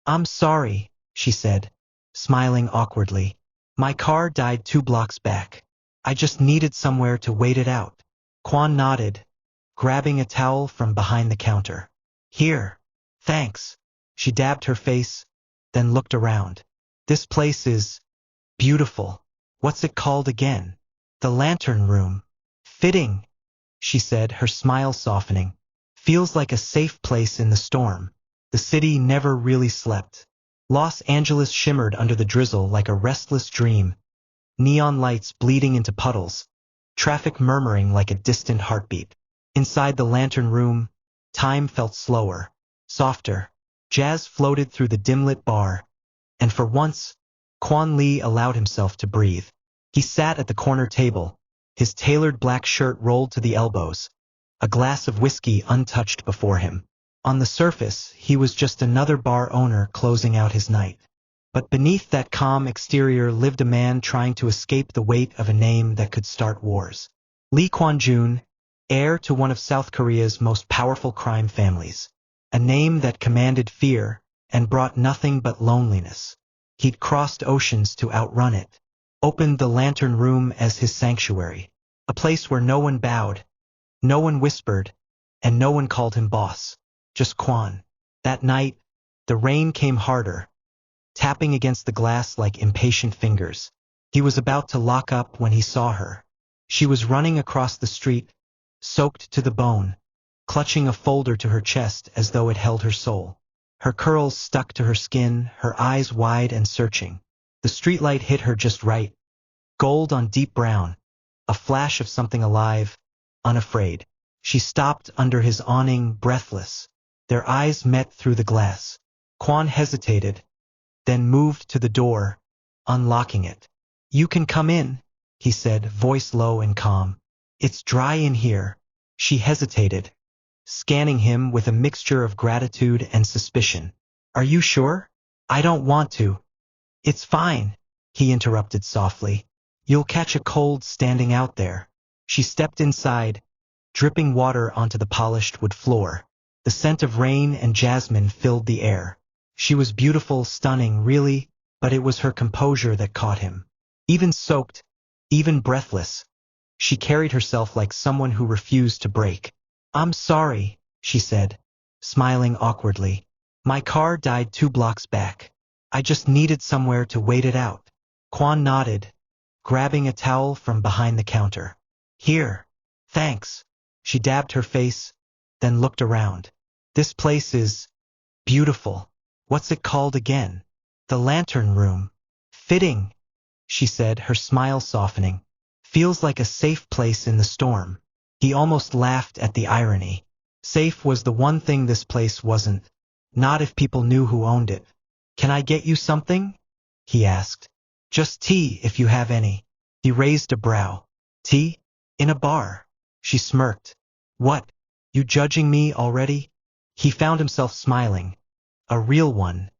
I'm sorry, she said, smiling awkwardly. My car died 2 blocks back. I just needed somewhere to wait it out. Hwan nodded, grabbing a towel from behind the counter. Here. Thanks. She dabbed her face, then looked around. This place is beautiful. What's it called again? The Lantern Room. Fitting, she said, her smile softening. Feels like a safe place in the storm. The city never really slept. Los Angeles shimmered under the drizzle like a restless dream, neon lights bleeding into puddles, traffic murmuring like a distant heartbeat. Inside the Lantern Room, time felt slower, softer. Jazz floated through the dim-lit bar, and for once, Hwan Lee allowed himself to breathe. He sat at the corner table, his tailored black shirt rolled to the elbows, a glass of whiskey untouched before him. On the surface, he was just another bar owner closing out his night. But beneath that calm exterior lived a man trying to escape the weight of a name that could start wars. Lee Kwon-jun, heir to one of South Korea's most powerful crime families. A name that commanded fear and brought nothing but loneliness. He'd crossed oceans to outrun it. Opened the Lantern Room as his sanctuary. A place where no one bowed, no one whispered, and no one called him boss. Just Hwan. That night, the rain came harder, tapping against the glass like impatient fingers. He was about to lock up when he saw her. She was running across the street, soaked to the bone, clutching a folder to her chest as though it held her soul. Her curls stuck to her skin, her eyes wide and searching. The streetlight hit her just right. Gold on deep brown, a flash of something alive, unafraid. She stopped under his awning, breathless. Their eyes met through the glass. Hwan hesitated, then moved to the door, unlocking it. You can come in, he said, voice low and calm. It's dry in here. She hesitated, scanning him with a mixture of gratitude and suspicion. Are you sure? I don't want to. It's fine, he interrupted softly. You'll catch a cold standing out there. She stepped inside, dripping water onto the polished wood floor. The scent of rain and jasmine filled the air. She was beautiful, stunning, really, but it was her composure that caught him. Even soaked, even breathless, she carried herself like someone who refused to break. I'm sorry, she said, smiling awkwardly. My car died 2 blocks back. I just needed somewhere to wait it out. Hwan nodded, grabbing a towel from behind the counter. Here. Thanks. She dabbed her face, then looked around. This place is beautiful. What's it called again? The Lantern Room. Fitting, she said, her smile softening. Feels like a safe place in the storm. He almost laughed at the irony. Safe was the one thing this place wasn't. Not if people knew who owned it. Can I get you something? He asked. Just tea if you have any. He raised a brow. Tea? In a bar. She smirked. What? You judging me already? He found himself smiling. A real one.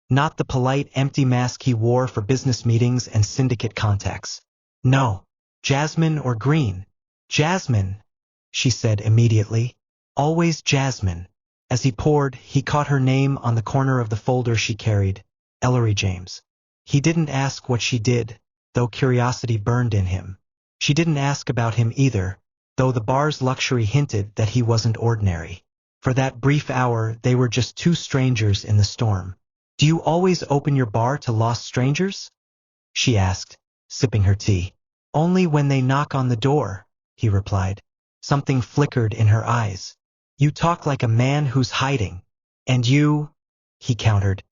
Not the polite, empty mask he wore for business meetings and syndicate contacts. No. Jasmine or green? Jasmine, she said immediately. Always Jasmine. As he poured, he caught her name on the corner of the folder she carried. Ellery James. He didn't ask what she did, though curiosity burned in him. She didn't ask about him either, though the bar's luxury hinted that he wasn't ordinary. For that brief hour, they were just two strangers in the storm. Do you always open your bar to lost strangers? She asked, sipping her tea. Only when they knock on the door, he replied. Something flickered in her eyes. You talk like a man who's hiding. And you, he countered,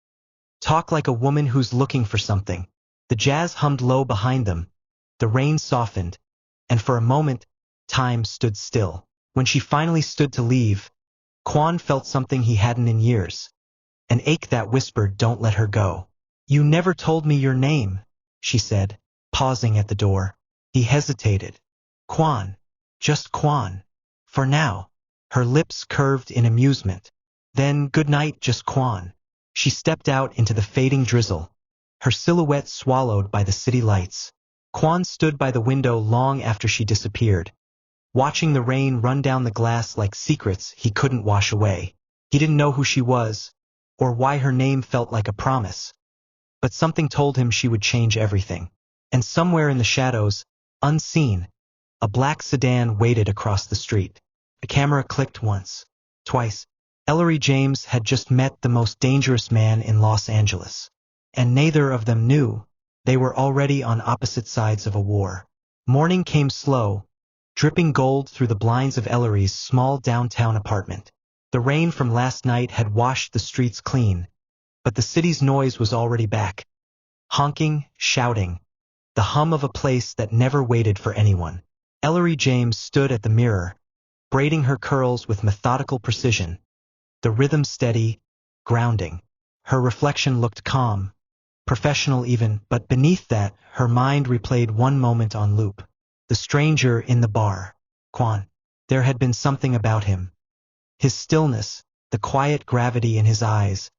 talk like a woman who's looking for something. The jazz hummed low behind them. The rain softened, and for a moment, time stood still. When she finally stood to leave, Hwan felt something he hadn't in years. An ache that whispered, don't let her go. You never told me your name, she said, pausing at the door. He hesitated. Hwan. Just Hwan. For now. Her lips curved in amusement. Then, good night, just Hwan. She stepped out into the fading drizzle, her silhouette swallowed by the city lights. Hwan stood by the window long after she disappeared, watching the rain run down the glass like secrets he couldn't wash away. He didn't know who she was, or why her name felt like a promise. But something told him she would change everything. And somewhere in the shadows, unseen, a black sedan waited across the street. The camera clicked once, twice. Ellery James had just met the most dangerous man in Los Angeles. And neither of them knew they were already on opposite sides of a war. Morning came slow, dripping gold through the blinds of Ellery's small downtown apartment. The rain from last night had washed the streets clean, but the city's noise was already back. Honking, shouting, the hum of a place that never waited for anyone. Ellery James stood at the mirror, braiding her curls with methodical precision, the rhythm steady, grounding. Her reflection looked calm, professional even, but beneath that, her mind replayed one moment on loop. The stranger in the bar, Hwan. There had been something about him. His stillness, the quiet gravity in his eyes,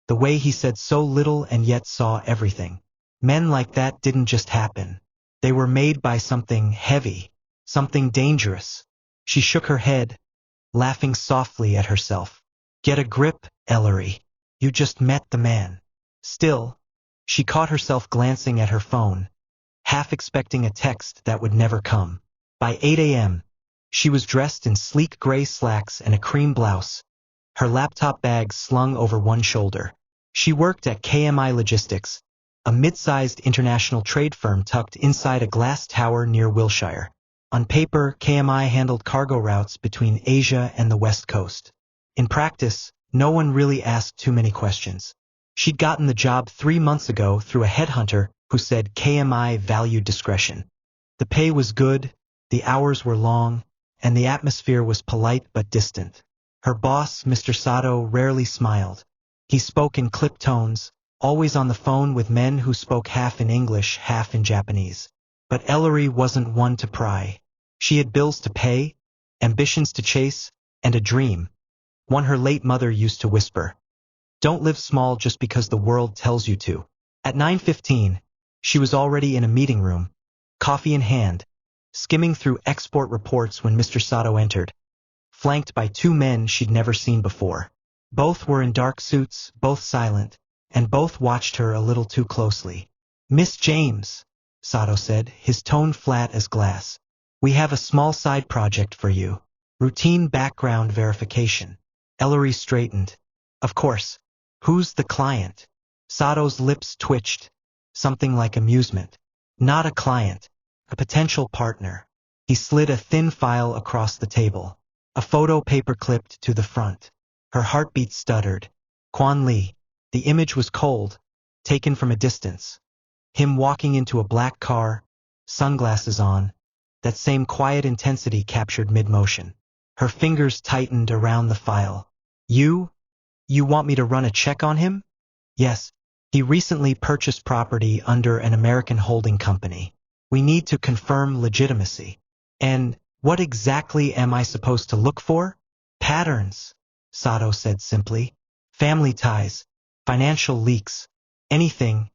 the way he said so little and yet saw everything. Men like that didn't just happen. They were made by something heavy, something dangerous. She shook her head, laughing softly at herself. Get a grip, Ellery. You just met the man. Still, she caught herself glancing at her phone, half expecting a text that would never come. By 8 a.m., she was dressed in sleek gray slacks and a cream blouse, her laptop bag slung over one shoulder. She worked at KMI Logistics, a mid-sized international trade firm tucked inside a glass tower near Wilshire. On paper, KMI handled cargo routes between Asia and the West Coast. In practice, no one really asked too many questions. She'd gotten the job 3 months ago through a headhunter who said KMI valued discretion. The pay was good, the hours were long, and the atmosphere was polite but distant. Her boss, Mr. Sato, rarely smiled. He spoke in clipped tones, always on the phone with men who spoke half in English, half in Japanese. But Ellery wasn't one to pry. She had bills to pay, ambitions to chase, and a dream, one her late mother used to whisper. Don't live small just because the world tells you to. At 9:15, she was already in a meeting room, coffee in hand, skimming through export reports when Mr. Sato entered, flanked by 2 men she'd never seen before. Both were in dark suits, both silent, and both watched her a little too closely. Miss James, Sato said, his tone flat as glass. We have a small side project for you. Routine background verification. Ellery straightened. Of course. Who's the client? Sato's lips twitched, something like amusement. Not a client, a potential partner. He slid a thin file across the table, a photo paper clipped to the front. Her heartbeat stuttered. Hwan Lee. The image was cold, taken from a distance. Him walking into a black car, sunglasses on, that same quiet intensity captured mid-motion. Her fingers tightened around the file. You want me to run a check on him? Yes. He recently purchased property under an American holding company. We need to confirm legitimacy. And what exactly am I supposed to look for? Patterns, Sato said simply. Family ties, financial leaks, anything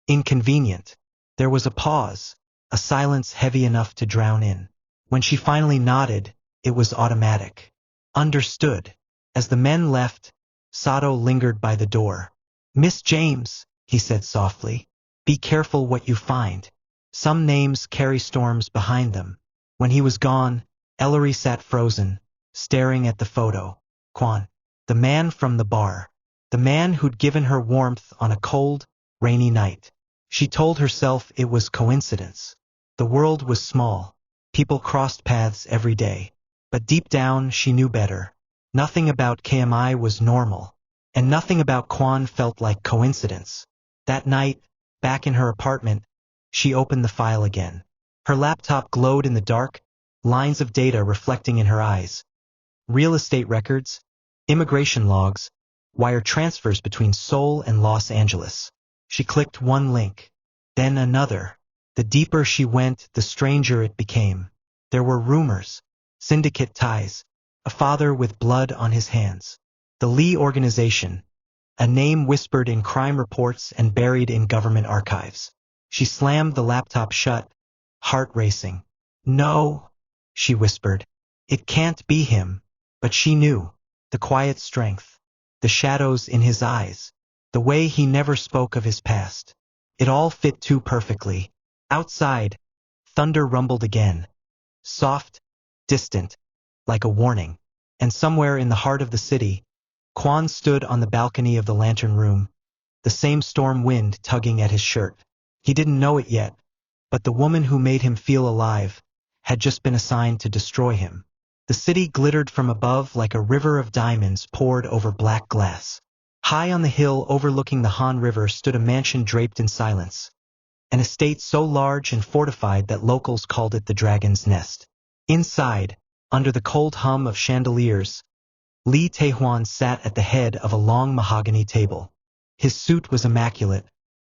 inconvenient. There was a pause, a silence heavy enough to drown in. When she finally nodded, it was automatic. Understood. As the men left, Sato lingered by the door. Miss James, he said softly, be careful what you find. Some names carry storms behind them. When he was gone, Ellery sat frozen, staring at the photo. Hwan, the man from the bar. The man who'd given her warmth on a cold, rainy night. She told herself it was coincidence. The world was small. People crossed paths every day. But deep down, she knew better. Nothing about KMI was normal. And nothing about Hwan felt like coincidence. That night, back in her apartment, she opened the file again. Her laptop glowed in the dark, lines of data reflecting in her eyes. Real estate records, immigration logs, wire transfers between Seoul and Los Angeles. She clicked one link, then another. The deeper she went, the stranger it became. There were rumors, syndicate ties, a father with blood on his hands. The Lee organization, a name whispered in crime reports and buried in government archives. She slammed the laptop shut, heart racing. No, she whispered. It can't be him. But she knew. The quiet strength. the shadows in his eyes, the way he never spoke of his past. It all fit too perfectly. Outside, thunder rumbled again, soft, distant, like a warning. And somewhere in the heart of the city, Hwan stood on the balcony of the lantern room, the same storm wind tugging at his shirt. He didn't know it yet, but the woman who made him feel alive had just been assigned to destroy him. The city glittered from above like a river of diamonds poured over black glass. High on the hill overlooking the Han River stood a mansion draped in silence, an estate so large and fortified that locals called it the Dragon's Nest. Inside, under the cold hum of chandeliers, Lee Tae-hwan sat at the head of a long mahogany table. His suit was immaculate,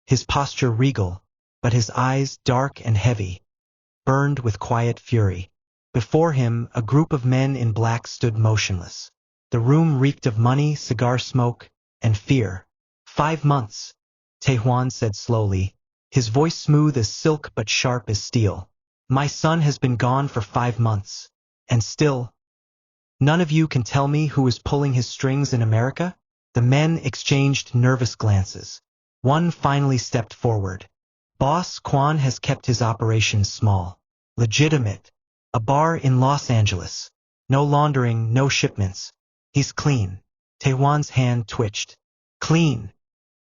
his posture regal, but his eyes dark and heavy, burned with quiet fury. Before him, a group of men in black stood motionless. The room reeked of money, cigar smoke, and fear. 5 months, Tae-hwan said slowly, his voice smooth as silk but sharp as steel. My son has been gone for 5 months, and still, none of you can tell me who is pulling his strings in America? The men exchanged nervous glances. One finally stepped forward. Boss Hwan has kept his operations small. Legitimate. A bar in Los Angeles. No laundering, no shipments. He's clean. Tae-hwan's hand twitched. Clean.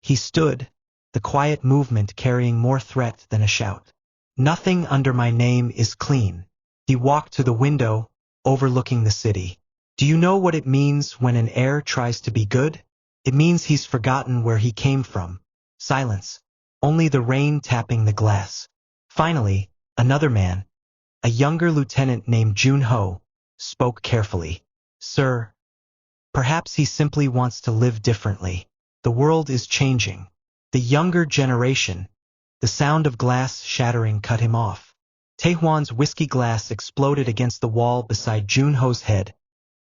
He stood, the quiet movement carrying more threat than a shout. Nothing under my name is clean. He walked to the window, overlooking the city. Do you know what it means when an heir tries to be good? It means he's forgotten where he came from. Silence. Only the rain tapping the glass. Finally, another man, a younger lieutenant named Jun-ho, spoke carefully. Sir, perhaps he simply wants to live differently. The world is changing. The younger generation. The sound of glass shattering cut him off. Tae-hwan's whiskey glass exploded against the wall beside Jun-ho's head,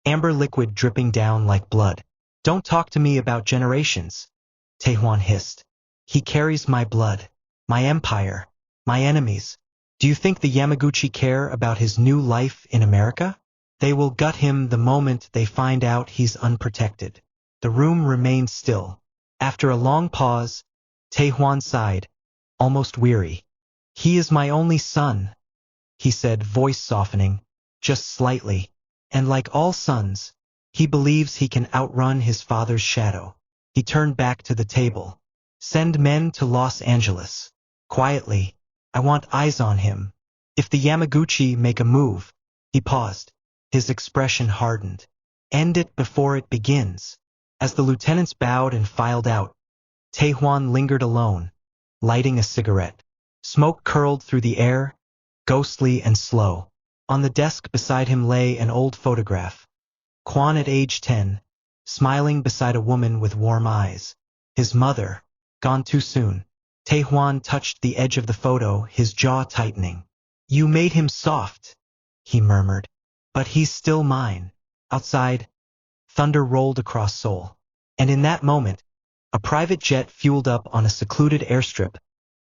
amber liquid dripping down like blood. Don't talk to me about generations, Tae-hwan hissed. He carries my blood, my empire, my enemies. Do you think the Yamaguchi care about his new life in America? They will gut him the moment they find out he's unprotected. The room remained still. After a long pause, Tae-hwan sighed, almost weary. He is my only son, he said, voice softening, just slightly. And like all sons, he believes he can outrun his father's shadow. He turned back to the table. Send men to Los Angeles. Quietly. I want eyes on him. If the Yamaguchi make a move. He paused. His expression hardened. End it before it begins. As the lieutenants bowed and filed out, Tae-hwan lingered alone, lighting a cigarette. Smoke curled through the air, ghostly and slow. On the desk beside him lay an old photograph. Hwan at age 10, smiling beside a woman with warm eyes. His mother, gone too soon. Tae-hwan touched the edge of the photo, his jaw tightening. You made him soft, he murmured. But he's still mine. Outside, thunder rolled across Seoul. And in that moment, a private jet fueled up on a secluded airstrip,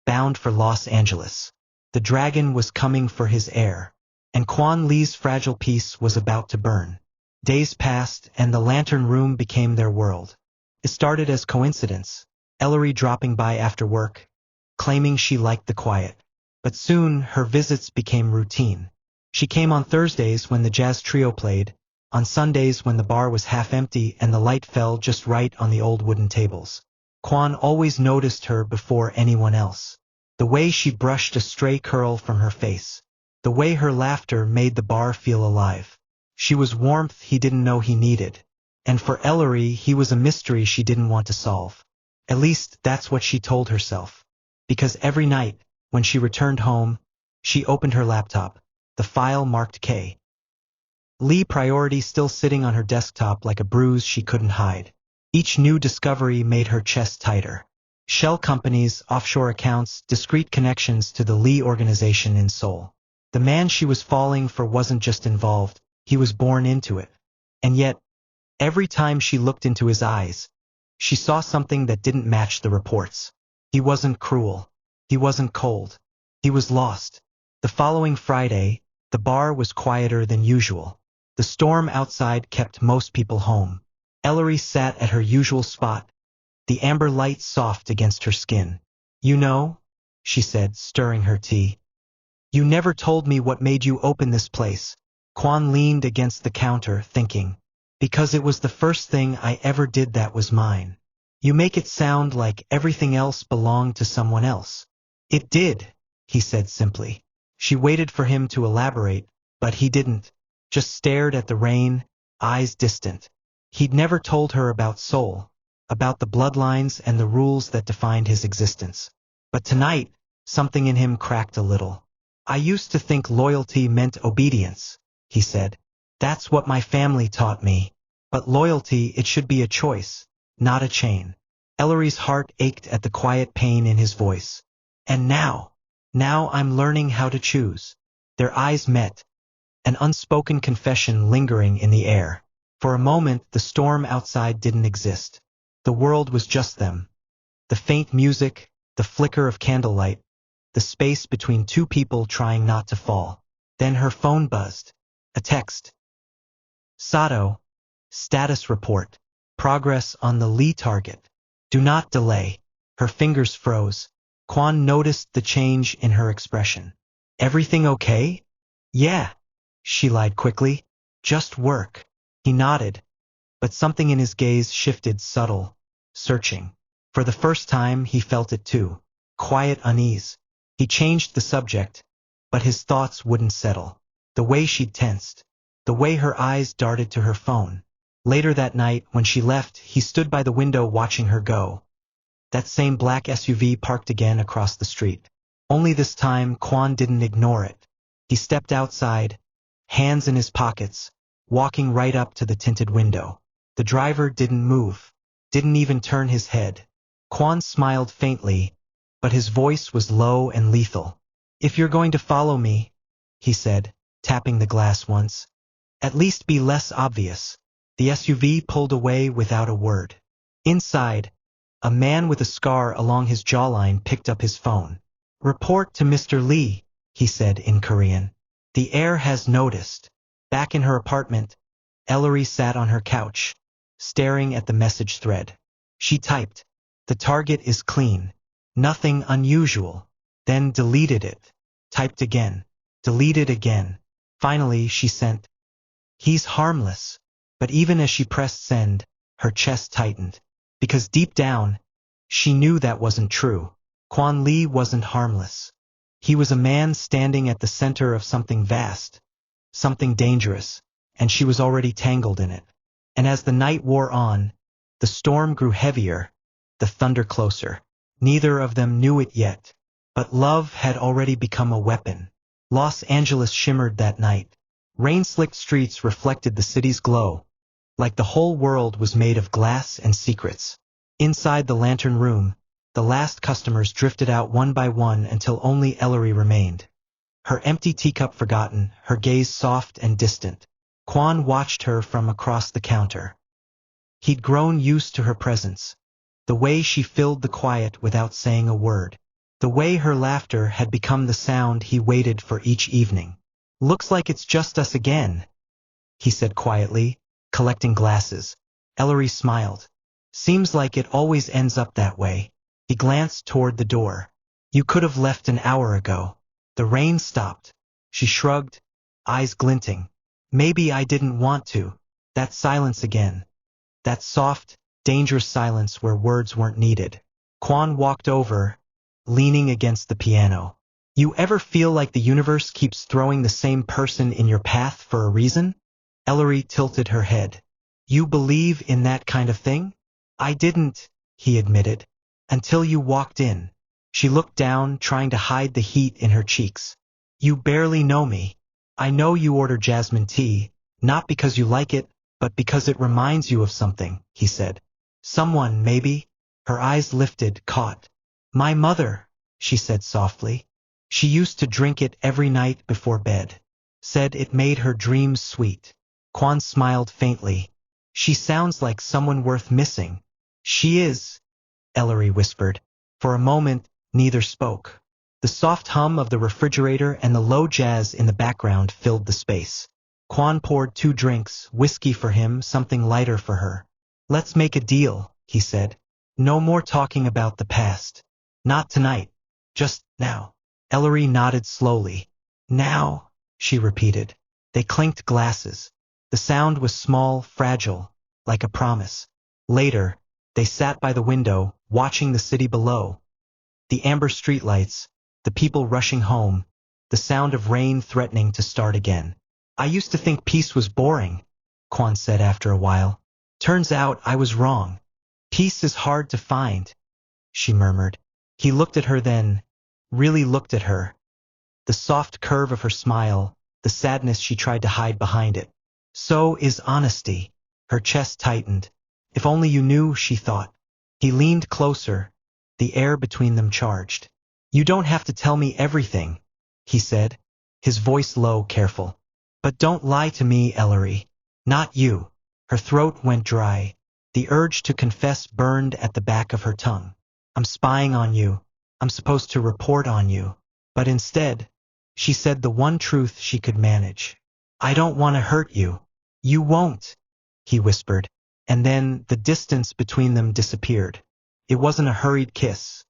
bound for Los Angeles. The dragon was coming for his heir. And Kwon Lee's fragile peace was about to burn. Days passed, and the lantern room became their world. It started as coincidence, Ellery dropping by after work, claiming she liked the quiet. But soon, her visits became routine. She came on Thursdays when the jazz trio played, on Sundays when the bar was half empty and the light fell just right on the old wooden tables. Kwon always noticed her before anyone else. The way she brushed a stray curl from her face. The way her laughter made the bar feel alive. She was warmth he didn't know he needed. And for Ellery, he was a mystery she didn't want to solve. At least, that's what she told herself. Because every night, when she returned home, she opened her laptop. The file marked K. Lee priority still sitting on her desktop like a bruise she couldn't hide. Each new discovery made her chest tighter. Shell companies, offshore accounts, discrete connections to the Lee organization in Seoul. The man she was falling for wasn't just involved, he was born into it. And yet, every time she looked into his eyes, she saw something that didn't match the reports. He wasn't cruel. He wasn't cold. He was lost. The following Friday, the bar was quieter than usual. The storm outside kept most people home. Ellery sat at her usual spot, the amber light soft against her skin. You know, she said, stirring her tea. You never told me what made you open this place. Hwan leaned against the counter, thinking. Because it was the first thing I ever did that was mine. You make it sound like everything else belonged to someone else. It did, he said simply. She waited for him to elaborate, but he didn't, just stared at the rain, eyes distant. He'd never told her about soul, about the bloodlines and the rules that defined his existence. But tonight, something in him cracked a little. I used to think loyalty meant obedience, he said. That's what my family taught me. But loyalty, it should be a choice, not a chain. Ellery's heart ached at the quiet pain in his voice. And now I'm learning how to choose. Their eyes met, an unspoken confession lingering in the air. For a moment, the storm outside didn't exist. The world was just them. The faint music, the flicker of candlelight, the space between two people trying not to fall. Then her phone buzzed. A text. Sato. Status report. Progress on the Lee target. Do not delay. Her fingers froze. Hwan noticed the change in her expression. Everything okay? Yeah, she lied quickly. Just work. He nodded, but something in his gaze shifted, subtle, searching. For the first time he felt it too. Quiet unease. He changed the subject, but his thoughts wouldn't settle. The way she'd tensed. The way her eyes darted to her phone. Later that night, when she left, he stood by the window watching her go. That same black SUV parked again across the street. Only this time, Hwan didn't ignore it. He stepped outside, hands in his pockets, walking right up to the tinted window. The driver didn't move, didn't even turn his head. Hwan smiled faintly, but his voice was low and lethal. If you're going to follow me, he said, tapping the glass once, at least be less obvious. The SUV pulled away without a word. Inside, a man with a scar along his jawline picked up his phone. Report to Mr. Lee, he said in Korean. The heir has noticed. Back in her apartment, Ellery sat on her couch, staring at the message thread. She typed, the target is clean. Nothing unusual. Then deleted it. Typed again. Deleted again. Finally, she sent, he's harmless. But even as she pressed send, her chest tightened. Because deep down, she knew that wasn't true. Hwan Lee wasn't harmless. He was a man standing at the center of something vast, something dangerous, and she was already tangled in it. And as the night wore on, the storm grew heavier, the thunder closer. Neither of them knew it yet, but love had already become a weapon. Los Angeles shimmered that night. Rain-slicked streets reflected the city's glow, like the whole world was made of glass and secrets. Inside the lantern room, the last customers drifted out one by one until only Ellery remained. Her empty teacup forgotten, her gaze soft and distant. Hwan watched her from across the counter. He'd grown used to her presence, the way she filled the quiet without saying a word, the way her laughter had become the sound he waited for each evening. Looks like it's just us again, he said quietly, collecting glasses. Ellery smiled. Seems like it always ends up that way. He glanced toward the door. You could have left an hour ago. The rain stopped. She shrugged, eyes glinting. Maybe I didn't want to. That silence again. That soft, dangerous silence where words weren't needed. Hwan walked over, leaning against the piano. You ever feel like the universe keeps throwing the same person in your path for a reason? Ellery tilted her head. You believe in that kind of thing? I didn't, he admitted, until you walked in. She looked down, trying to hide the heat in her cheeks. You barely know me. I know you order jasmine tea, not because you like it, but because it reminds you of something, he said. Someone, maybe? Her eyes lifted, caught. My mother, she said softly. She used to drink it every night before bed. Said it made her dreams sweet. Hwan smiled faintly. She sounds like someone worth missing. She is, Ellery whispered. For a moment, neither spoke. The soft hum of the refrigerator and the low jazz in the background filled the space. Hwan poured 2 drinks, whiskey for him, something lighter for her. Let's make a deal, he said. No more talking about the past. Not tonight. Just now. Ellery nodded slowly. Now, she repeated. They clinked glasses. The sound was small, fragile, like a promise. Later, they sat by the window, watching the city below. The amber streetlights, the people rushing home, the sound of rain threatening to start again. I used to think peace was boring, Hwan said after a while. Turns out I was wrong. Peace is hard to find, she murmured. He looked at her then, really looked at her. The soft curve of her smile, the sadness she tried to hide behind it. So is honesty. Her chest tightened. If only you knew, she thought. He leaned closer, the air between them charged. You don't have to tell me everything, he said, his voice low, careful. But don't lie to me, Ellery. Not you. Her throat went dry. The urge to confess burned at the back of her tongue. I'm spying on you. I'm supposed to report on you. But instead, she said the one truth she could manage. I don't want to hurt you. You won't, he whispered. And then the distance between them disappeared. It wasn't a hurried kiss.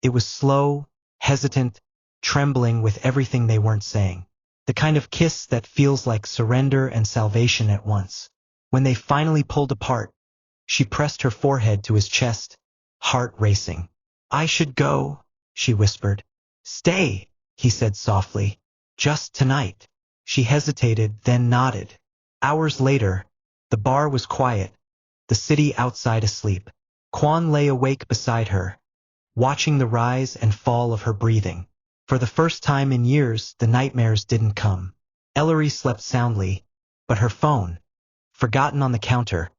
It was slow, hesitant, trembling with everything they weren't saying. The kind of kiss that feels like surrender and salvation at once. When they finally pulled apart, she pressed her forehead to his chest, heart racing. I should go, she whispered. Stay, he said softly. Just tonight. She hesitated, then nodded. Hours later, the bar was quiet, the city outside asleep. Hwan lay awake beside her, watching the rise and fall of her breathing. For the first time in years, the nightmares didn't come. Ellery slept soundly, but her phone, forgotten on the counter,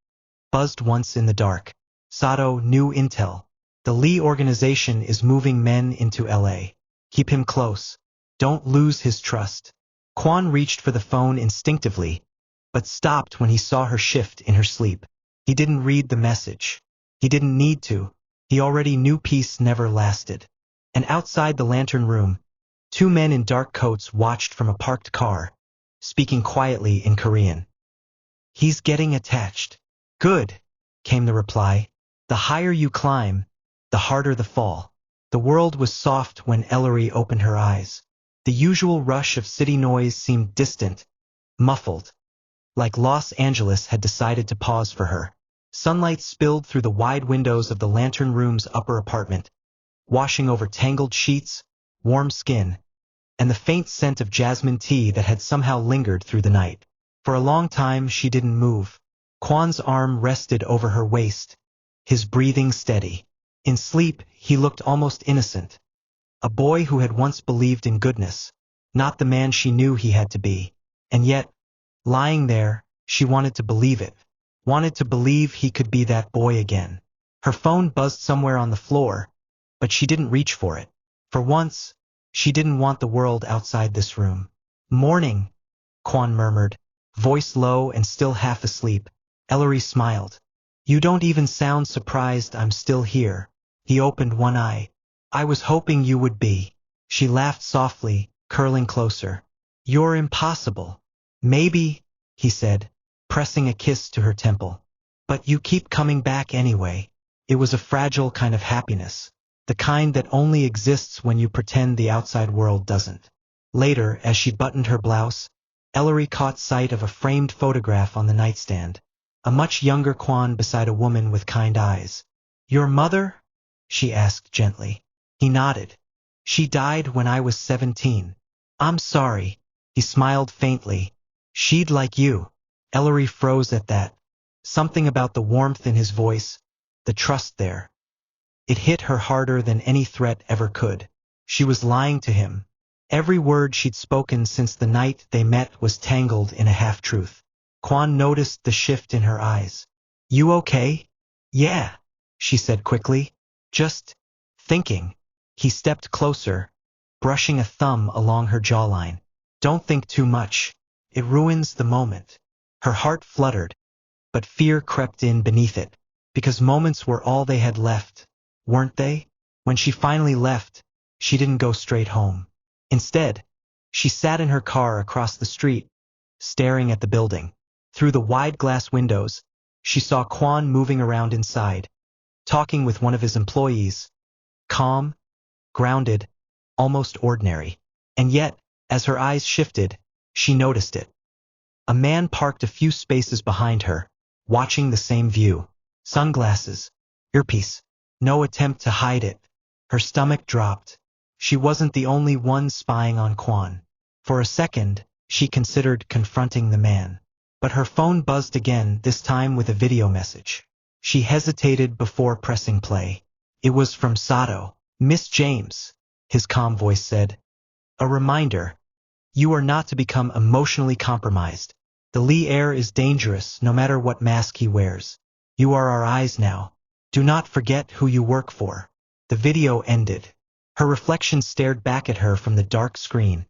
buzzed once in the dark. Sato, new intel. The Lee organization is moving men into LA. Keep him close. Don't lose his trust. Hwan reached for the phone instinctively, but stopped when he saw her shift in her sleep. He didn't read the message. He didn't need to. He already knew peace never lasted. And outside the lantern room, two men in dark coats watched from a parked car, speaking quietly in Korean. He's getting attached. Good, came the reply. The higher you climb, the harder the fall. The world was soft when Ellery opened her eyes. The usual rush of city noise seemed distant, muffled, like Los Angeles had decided to pause for her. Sunlight spilled through the wide windows of the lantern room's upper apartment, washing over tangled sheets, warm skin, and the faint scent of jasmine tea that had somehow lingered through the night. For a long time she didn't move. Hwan's arm rested over her waist, his breathing steady. In sleep, he looked almost innocent. A boy who had once believed in goodness, not the man she knew he had to be. And yet, lying there, she wanted to believe it. Wanted to believe he could be that boy again. Her phone buzzed somewhere on the floor, but she didn't reach for it. For once, she didn't want the world outside this room. Morning, Hwan murmured, voice low and still half asleep. Ellery smiled. You don't even sound surprised I'm still here. He opened one eye. I was hoping you would be. She laughed softly, curling closer. You're impossible. Maybe, he said, pressing a kiss to her temple. But you keep coming back anyway. It was a fragile kind of happiness, the kind that only exists when you pretend the outside world doesn't. Later, as she buttoned her blouse, Ellery caught sight of a framed photograph on the nightstand. A much younger Hwan beside a woman with kind eyes. Your mother? She asked gently. He nodded. She died when I was 17. I'm sorry. He smiled faintly. She'd like you. Ellery froze at that. Something about the warmth in his voice, the trust there. It hit her harder than any threat ever could. She was lying to him. Every word she'd spoken since the night they met was tangled in a half-truth. Hwan noticed the shift in her eyes. You okay? Yeah, she said quickly. Just thinking. He stepped closer, brushing a thumb along her jawline. Don't think too much. It ruins the moment. Her heart fluttered, but fear crept in beneath it, because moments were all they had left, weren't they? When she finally left, she didn't go straight home. Instead, she sat in her car across the street, staring at the building. Through the wide glass windows, She saw Hwan moving around inside, talking with one of his employees, calm, grounded, almost ordinary. And yet, as her eyes shifted, she noticed it. A man parked a few spaces behind her, watching the same view. Sunglasses, earpiece. No attempt to hide it. Her stomach dropped. She wasn't the only one spying on Hwan. For a second, she considered confronting the man. But her phone buzzed again, this time with a video message. She hesitated before pressing play. It was from Sato. "Miss James," his calm voice said. "A reminder. You are not to become emotionally compromised. The Lee heir is dangerous no matter what mask he wears. You are our eyes now. Do not forget who you work for." The video ended. Her reflection stared back at her from the dark screen.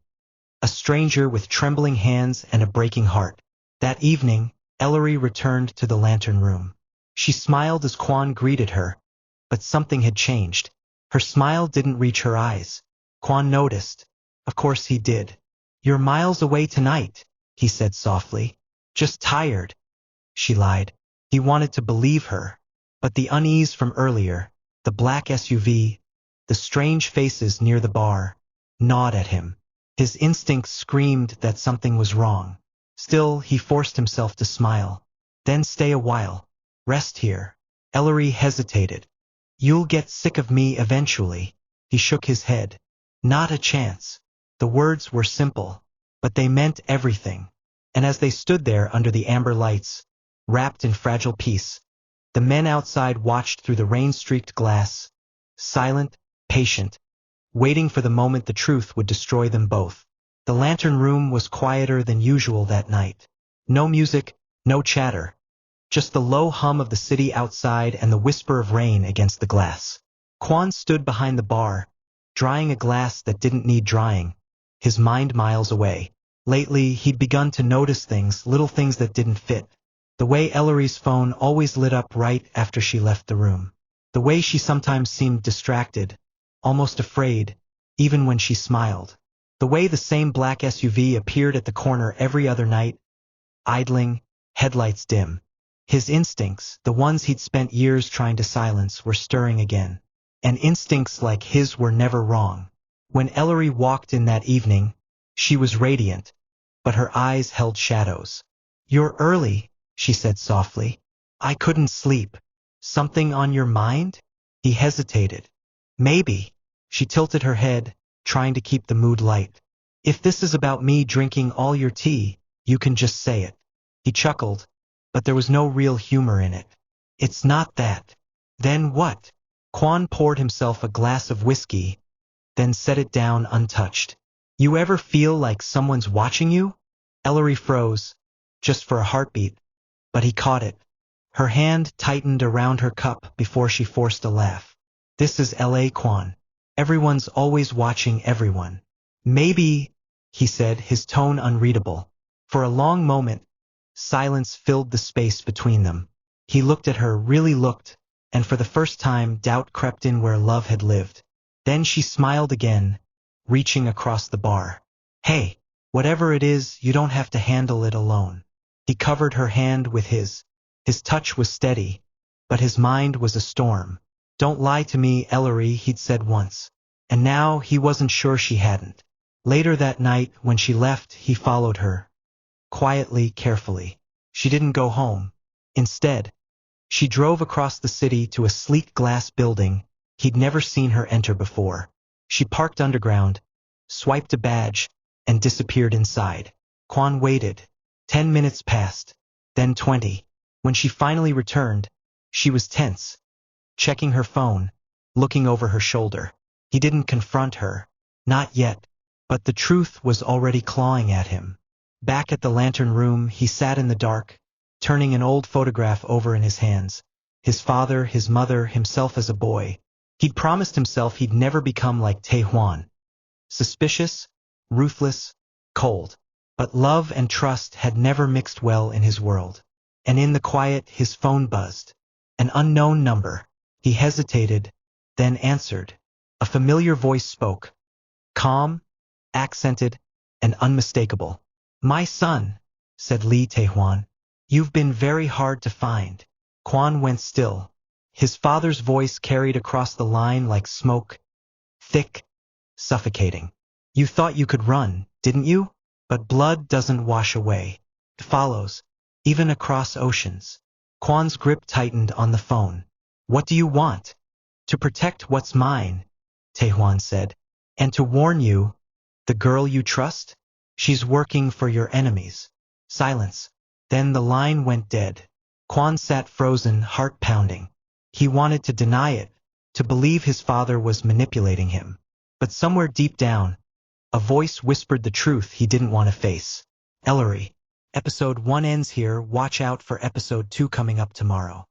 A stranger with trembling hands and a breaking heart. That evening, Ellery returned to the lantern room. She smiled as Hwan greeted her, but something had changed. Her smile didn't reach her eyes. Hwan noticed. Of course he did. "You're miles away tonight," he said softly. "Just tired." She lied. He wanted to believe her, but the unease from earlier, the black SUV, the strange faces near the bar, gnawed at him. His instincts screamed that something was wrong. Still, he forced himself to smile. "Then stay a while. Rest here." Ellery hesitated. "You'll get sick of me eventually." He shook his head. "Not a chance." The words were simple, but they meant everything. And as they stood there under the amber lights, wrapped in fragile peace, the men outside watched through the rain-streaked glass, silent, patient, waiting for the moment the truth would destroy them both. The lantern room was quieter than usual that night. No music, no chatter. Just the low hum of the city outside and the whisper of rain against the glass. Hwan stood behind the bar, drying a glass that didn't need drying, his mind miles away. Lately, he'd begun to notice things, little things that didn't fit. The way Ellery's phone always lit up right after she left the room. The way she sometimes seemed distracted, almost afraid, even when she smiled. The way the same black SUV appeared at the corner every other night, idling, headlights dim. His instincts, the ones he'd spent years trying to silence, were stirring again. And instincts like his were never wrong. When Ellery walked in that evening, she was radiant, but her eyes held shadows. "You're early," she said softly. "I couldn't sleep." "Something on your mind?" He hesitated. "Maybe." She tilted her head, trying to keep the mood light. "If this is about me drinking all your tea, you can just say it." He chuckled, but there was no real humor in it. "It's not that." "Then what?" Hwan poured himself a glass of whiskey, then set it down untouched. "You ever feel like someone's watching you?" Ellery froze, just for a heartbeat, but he caught it. Her hand tightened around her cup before she forced a laugh. "This is LA, Hwan. Everyone's always watching everyone." "Maybe," he said, his tone unreadable. For a long moment, silence filled the space between them. He looked at her, really looked, and for the first time doubt crept in where love had lived. Then she smiled again, reaching across the bar. "Hey, whatever it is, you don't have to handle it alone." He covered her hand with his. His touch was steady, but his mind was a storm. "Don't lie to me, Ellery," he'd said once. And now he wasn't sure she hadn't. Later that night, when she left, he followed her. Quietly, carefully. She didn't go home. Instead, she drove across the city to a sleek glass building he'd never seen her enter before. She parked underground, swiped a badge, and disappeared inside. Hwan waited. 10 minutes passed, then 20. When she finally returned, she was tense, checking her phone, looking over her shoulder. He didn't confront her. Not yet. But the truth was already clawing at him. Back at the lantern room, he sat in the dark, turning an old photograph over in his hands. His father, his mother, himself as a boy. He'd promised himself he'd never become like Hwan. Suspicious, ruthless, cold. But love and trust had never mixed well in his world. And in the quiet, his phone buzzed. An unknown number. He hesitated, then answered. A familiar voice spoke. Calm, accented, and unmistakable. "My son," said Lee Tae-hwan. You've been very hard to find. Hwan went still. His father's voice carried across the line like smoke, thick, suffocating. You thought you could run, didn't you? But blood doesn't wash away. It follows, even across oceans. Hwan's grip tightened on the phone. What do you want? To protect what's mine, Taehwan said. And to warn you, the girl you trust? She's working for your enemies. Silence. Then the line went dead. Hwan sat frozen, heart pounding. He wanted to deny it, to believe his father was manipulating him. But somewhere deep down, a voice whispered the truth he didn't want to face. Ellery. Episode 1 ends here. Watch out for episode 2 coming up tomorrow.